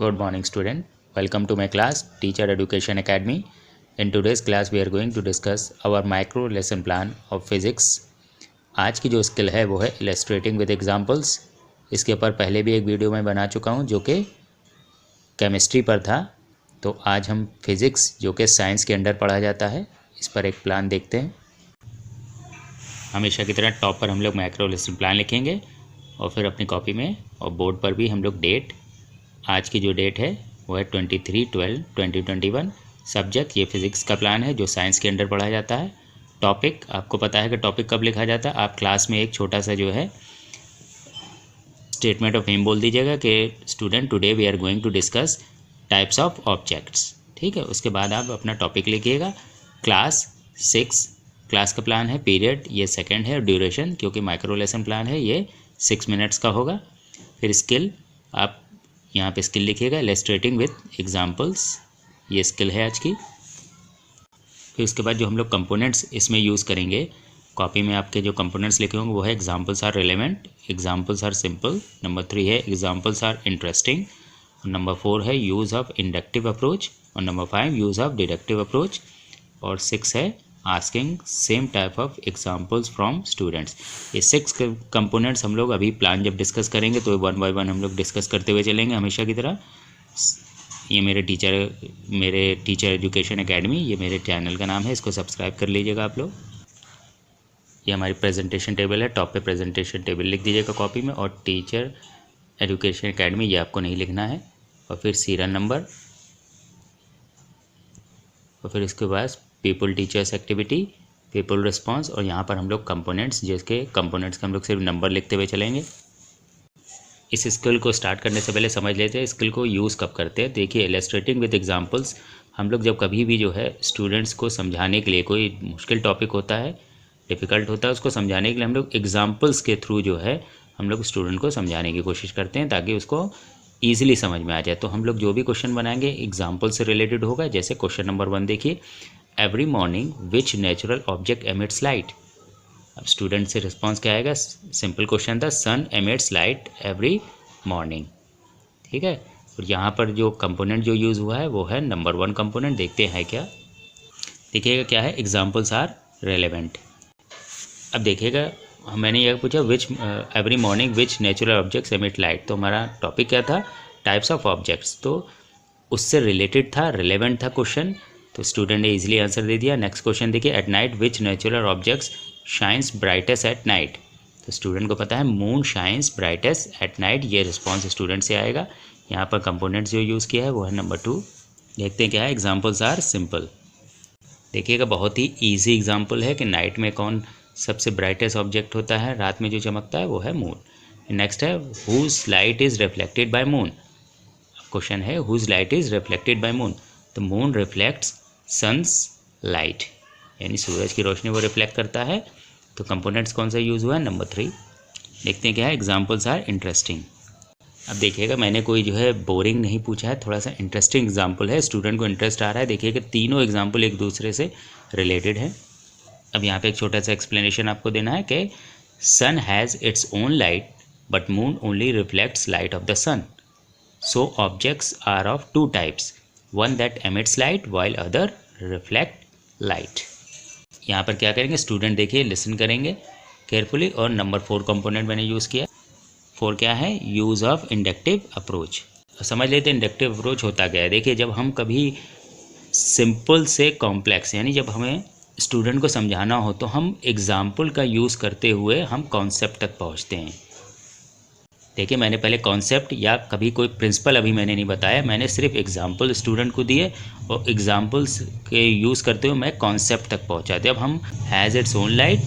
Good morning student. Welcome to my class Teacher Education Academy. In today's class we are going to discuss our micro lesson plan of physics. आज की जो skill है वो है illustrating with examples. इसके ऊपर पहले भी एक वीडियो मैं बना चुका हूँ जो कि केमिस्ट्री पर था। तो आज हम फिज़िक्स जो कि साइंस के अंडर पढ़ा जाता है इस पर एक प्लान देखते हैं। हमेशा की तरह टॉप पर हम लोग माइक्रो लेसन प्लान लिखेंगे और फिर अपनी कॉपी में और बोर्ड पर भी हम लोग डेट, आज की जो डेट है वो है 23/12/2021। सब्जेक्ट ये फिज़िक्स का प्लान है जो साइंस के अंडर पढ़ा जाता है। टॉपिक आपको पता है कि टॉपिक कब लिखा जाता है। आप क्लास में एक छोटा सा जो है स्टेटमेंट ऑफ एम बोल दीजिएगा कि student today we are going to discuss types of objects. ठीक है, उसके बाद आप अपना टॉपिक लिखिएगा। क्लास 6 क्लास का प्लान है। पीरियड ये सेकंड है। ड्यूरेशन क्योंकि माइक्रो लेसन प्लान है ये 6 मिनट्स का होगा। फिर स्किल आप यहाँ पे स्किल लिखिएगा इलस्ट्रेटिंग विथ एग्जांपल्स, ये स्किल है आज की। फिर उसके बाद जो हम लोग कंपोनेंट्स इसमें यूज़ करेंगे, कॉपी में आपके जो कंपोनेंट्स लिखे होंगे वो है examples are relevant, examples are simple, number 3 है एग्जांपल्स आर इंटरेस्टिंग, और नंबर 4 है यूज़ ऑफ इंडक्टिव अप्रोच, और number 5 use of deductive approach, और 6 है asking same type of examples from students. ये 6 कंपोनेंट्स हम लोग अभी प्लान जब डिस्कस करेंगे तो 1 बाय 1 हम लोग डिस्कस करते हुए चलेंगे हमेशा की तरह। ये मेरे टीचर एजुकेशन एकेडमी, ये मेरे चैनल का नाम है, इसको सब्सक्राइब कर लीजिएगा आप लोग। ये हमारी प्रेजेंटेशन टेबल है, टॉप पे प्रेजेंटेशन टेबल लिख दीजिएगा कॉपी में, और टीचर एजुकेशन एकेडमी ये आपको नहीं लिखना है, और फिर सीरियल नंबर, और फिर इसके बाद people teachers activity, people response, और यहाँ पर हम लोग कंपोनेंट्स, जिसके कंपोनेंट्स के हम लोग सिर्फ नंबर लिखते हुए चलेंगे। इस स्किल को स्टार्ट करने से पहले समझ लेते हैं स्किल को यूज़ कब करते हैं। देखिए इलस्ट्रेटिंग विद एग्जांपल्स, हम लोग जब कभी भी जो है स्टूडेंट्स को समझाने के लिए कोई मुश्किल टॉपिक होता है, डिफ़िकल्ट होता है, उसको समझाने के लिए हम लोग एग्जाम्पल्स के थ्रू जो है हम लोग स्टूडेंट को समझाने की कोशिश करते हैं ताकि उसको ईजिली समझ में आ जाए। तो हम लोग जो भी क्वेश्चन बनाएंगे एग्जाम्पल से रिलेटेड होगा। जैसे क्वेश्चन नंबर 1 देखिए, every morning which natural object emits light. अब स्टूडेंट से रिस्पॉन्स क्या आएगा, सिंपल क्वेश्चन था, sun emits light every morning. ठीक है, और यहाँ पर जो कंपोनेंट जो यूज़ हुआ है वो है नंबर 1 कंपोनेंट। देखते हैं क्या, देखिएगा क्या है, एग्जाम्पल्स आर रेलेवेंट। अब देखिएगा मैंने यह पूछा which every morning which natural objects emit light, तो हमारा टॉपिक क्या था, टाइप्स ऑफ ऑब्जेक्ट्स, तो उससे रिलेटेड था, रिलेवेंट था क्वेश्चन, तो स्टूडेंट ने इजीली आंसर दे दिया। नेक्स्ट क्वेश्चन देखिए, at night which natural objects shines brightest eight night, तो स्टूडेंट को पता है moon shines brightest at night, ये रिस्पॉन्स स्टूडेंट से आएगा। यहाँ पर कंपोनेंट्स जो यूज़ किया है वो है नंबर 2। देखते हैं क्या है, एग्जाम्पल्स आर सिंपल। देखिएगा बहुत ही ईजी एग्जाम्पल है कि नाइट में कौन सबसे ब्राइटेस्ट ऑब्जेक्ट होता है, रात में जो चमकता है वो है मून। नेक्स्ट है whose light is reflected by moon, question है whose light is reflected by moon, तो मून रिफ्लेक्ट्स सन्स लाइट, यानी सूरज की रोशनी वो रिफ्लेक्ट करता है। तो कंपोनेंट्स कौन सा यूज़ हुआ है, नंबर 3। देखते हैं क्या है, एग्जाम्पल्स आर इंटरेस्टिंग। अब देखिएगा मैंने कोई जो है बोरिंग नहीं पूछा है, थोड़ा सा इंटरेस्टिंग एग्जाम्पल है, स्टूडेंट को इंटरेस्ट आ रहा है। देखिएगा तीनों एग्जाम्पल एक दूसरे से रिलेटेड है। अब यहाँ पे एक छोटा सा एक्सप्लेनेशन आपको देना है कि sun has its own light but moon only reflects light of the sun, so objects are of 2 types, one that emits light while other reflect light. यहाँ पर क्या करेंगे स्टूडेंट, देखिए लिसन करेंगे केयरफुली, और नंबर 4 कंपोनेंट मैंने use किया। 4 क्या है, यूज़ ऑफ इंडक्टिव अप्रोच। समझ लेते हैं इंडक्टिव अप्रोच होता क्या है। देखिए जब हम कभी सिंपल से कॉम्प्लेक्स, यानी जब हमें स्टूडेंट को समझाना हो तो हम एग्जाम्पल का यूज़ करते हुए हम कॉन्सेप्ट तक पहुँचते हैं। देखिए मैंने पहले कॉन्सेप्ट या कभी कोई प्रिंसिपल अभी मैंने नहीं बताया, मैंने सिर्फ एग्जाम्पल स्टूडेंट को दिए और एग्जाम्पल्स के यूज़ करते हुए मैं कॉन्सेप्ट तक पहुँचा। जब हम has its own light,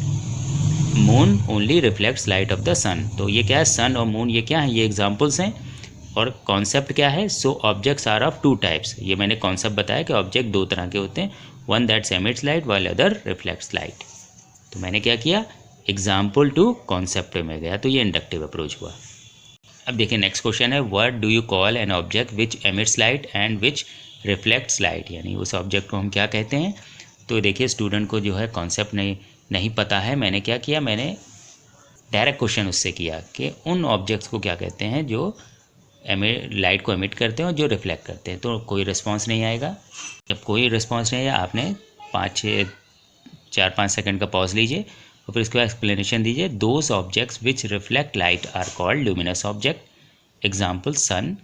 moon only reflects light of the sun, तो ये क्या है, सन और मून ये क्या है, ये एग्जाम्पल्स हैं। और कॉन्सेप्ट क्या है, सो ऑब्जेक्ट्स आर ऑफ 2 टाइप्स, ये मैंने कॉन्सेप्ट बताया कि ऑब्जेक्ट 2 तरह के होते हैं, one that emits light while other reflects light. तो मैंने क्या किया, एग्जाम्पल टू कॉन्सेप्ट में गया, तो ये इंडक्टिव अप्रोच हुआ। अब देखिए नेक्स्ट क्वेश्चन है, what do you call an object which emits light and which reflects light, यानी उस ऑब्जेक्ट को हम क्या कहते हैं। तो देखिए स्टूडेंट को जो है कॉन्सेप्ट नहीं पता है, मैंने क्या किया, मैंने डायरेक्ट क्वेश्चन उससे किया कि उन ऑब्जेक्ट्स को क्या कहते हैं जो लाइट को एमिट करते हैं और जो रिफ्लेक्ट करते हैं। तो कोई रिस्पॉन्स नहीं आएगा। जब कोई रिस्पॉन्स नहीं आया, आपने 4-5 सेकंड का पॉज लीजिए और फिर इसके बाद एक्सप्लेनेशन दीजिए। Those objects which reflect light are called luminous object, example sun.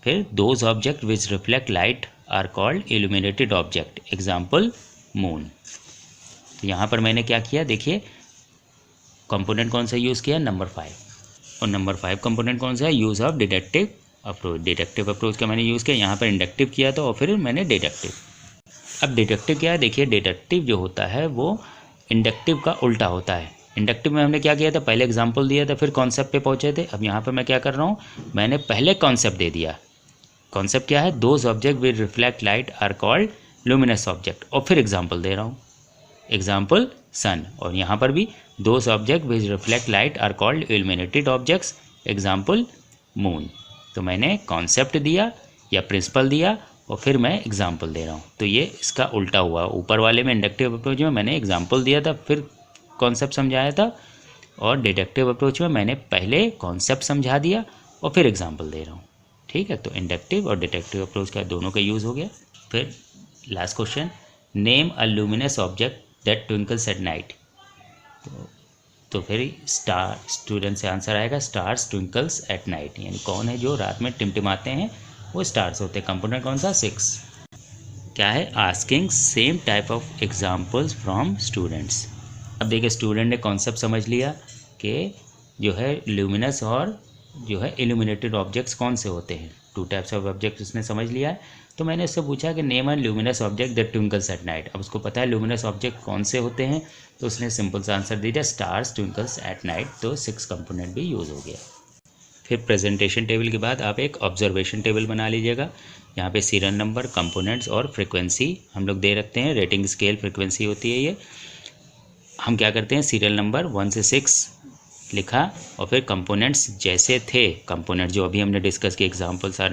फिर those object which reflect light are called illuminated object, example moon. तो यहाँ पर मैंने क्या किया, देखिए कंपोनेंट कौन सा यूज़ किया, नंबर 5। और नंबर 5 कंपोनेंट कौन सा है, use of deductive approach. Deductive approach का मैंने यूज़ किया, यहाँ पर इंडक्टिव किया था और फिर मैंने डिडक्टिव। अब डिडक्टिव क्या है, देखिए डिडक्टिव जो होता है वो इंडक्टिव का उल्टा होता है। इंडक्टिव में हमने क्या किया था, पहले एग्जाम्पल दिया था, फिर कॉन्सेप्ट पे पहुँचे थे। अब यहाँ पर मैं क्या कर रहा हूँ, मैंने पहले कॉन्सेप्ट दे दिया। कॉन्सेप्ट क्या है, those object will reflect light are called luminous object, और फिर एग्जाम्पल दे रहा हूँ, एग्जाम्पल सन। और यहाँ पर भी those object which reflect light are called illuminated objects, example moon. तो मैंने कॉन्सेप्ट दिया या प्रिंसिपल दिया और फिर मैं एग्जाम्पल दे रहा हूँ। तो ये इसका उल्टा हुआ। ऊपर वाले में इंडक्टिव अप्रोच में मैंने एग्जाम्पल दिया था, फिर कॉन्सेप्ट समझाया था, और डिडक्टिव अप्रोच में मैंने पहले कॉन्सेप्ट समझा दिया और फिर एग्जाम्पल दे रहा हूँ। ठीक है, तो इंडक्टिव और डिडक्टिव अप्रोच का दोनों का यूज़ हो गया। फिर last question, name a luminous object that twinkles at night. तो फिर स्टार, स्टूडेंट से आंसर आएगा स्टार्स ट्विंकल्स एट नाइट, यानी कौन है जो रात में टिमटिमाते हैं, वो स्टार्स होते हैं। कंपोनेंट कौन सा, 6। क्या है, asking same type of examples from students. अब देखिए स्टूडेंट ने कॉन्सेप्ट समझ लिया कि जो है ल्यूमिनस और जो है इल्यूमिनेटेड ऑब्जेक्ट्स कौन से होते हैं, 2 टाइप्स ऑफ ऑब्जेक्ट उसने समझ लिया है। तो मैंने उससे पूछा कि name an luminous object that twinkles at night. अब उसको पता है ल्यूमिनस ऑब्जेक्ट कौन से होते हैं, तो उसने सिंपल सा आंसर दे दिया स्टार्स ट्विंकल्स एट नाइट। तो 6 कंपोनेंट भी यूज़ हो गया। फिर प्रेजेंटेशन टेबल के बाद आप एक ऑब्जर्वेशन टेबल बना लीजिएगा। यहाँ पे सीरियल नंबर, कंपोनेंट्स और फ्रिक्वेंसी हम लोग दे रखते हैं। रेटिंग स्केल फ्रिक्वेंसी होती है ये। हम क्या करते हैं, सीरियल नंबर 1 से 6 लिखा और फिर कंपोनेंट्स जैसे थे, कंपोनेंट जो अभी हमने डिस्कस किए, examples are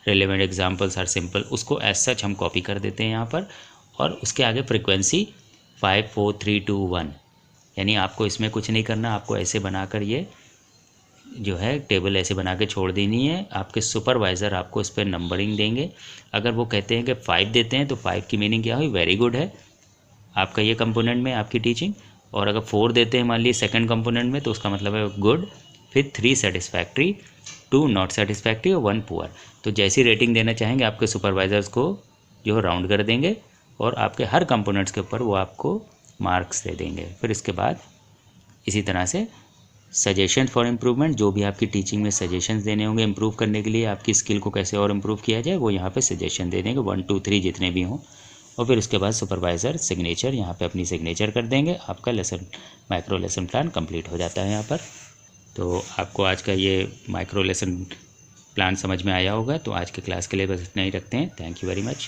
relevant, examples are simple, उसको एज सच हम कॉपी कर देते हैं यहाँ पर। और उसके आगे फ्रिक्वेंसी 5 4 3 2 1, यानी आपको इसमें कुछ नहीं करना, आपको ऐसे बनाकर ये जो है टेबल ऐसे बना के छोड़ देनी है। आपके सुपरवाइज़र आपको इस पर नंबरिंग देंगे। अगर वो कहते हैं कि 5 देते हैं तो 5 की मीनिंग क्या हुई, वेरी गुड है आपका ये कंपोनेंट में आपकी टीचिंग। और अगर 4 देते हैं मान लीजिए सेकंड कंपोनेंट में, तो उसका मतलब है गुड। फिर 3 सेटिस्फैक्ट्री, 2 नॉट सेटिस्फैक्ट्री और 1 पुअर। तो जैसी रेटिंग देना चाहेंगे आपके सुपरवाइजर्स को जो राउंड कर देंगे और आपके हर कंपोनेंट्स के ऊपर वो आपको मार्क्स दे देंगे। फिर इसके बाद इसी तरह से सजेशन फॉर इम्प्रूवमेंट, जो भी आपकी टीचिंग में सजेशंस देने होंगे इम्प्रूव करने के लिए, आपकी स्किल को कैसे और इम्प्रूव किया जाए, वो यहाँ पे सजेशन दे देंगे 1 2 3 जितने भी हों। और फिर उसके बाद सुपरवाइज़र सिग्नेचर यहाँ पे अपनी सिग्नेचर कर देंगे। आपका lesson, micro lesson plan complete हो जाता है यहाँ पर। तो आपको आज का ये माइक्रो लेसन प्लान समझ में आया होगा। तो आज के क्लास के लिए बस इतना ही रखते हैं। Thank you very much.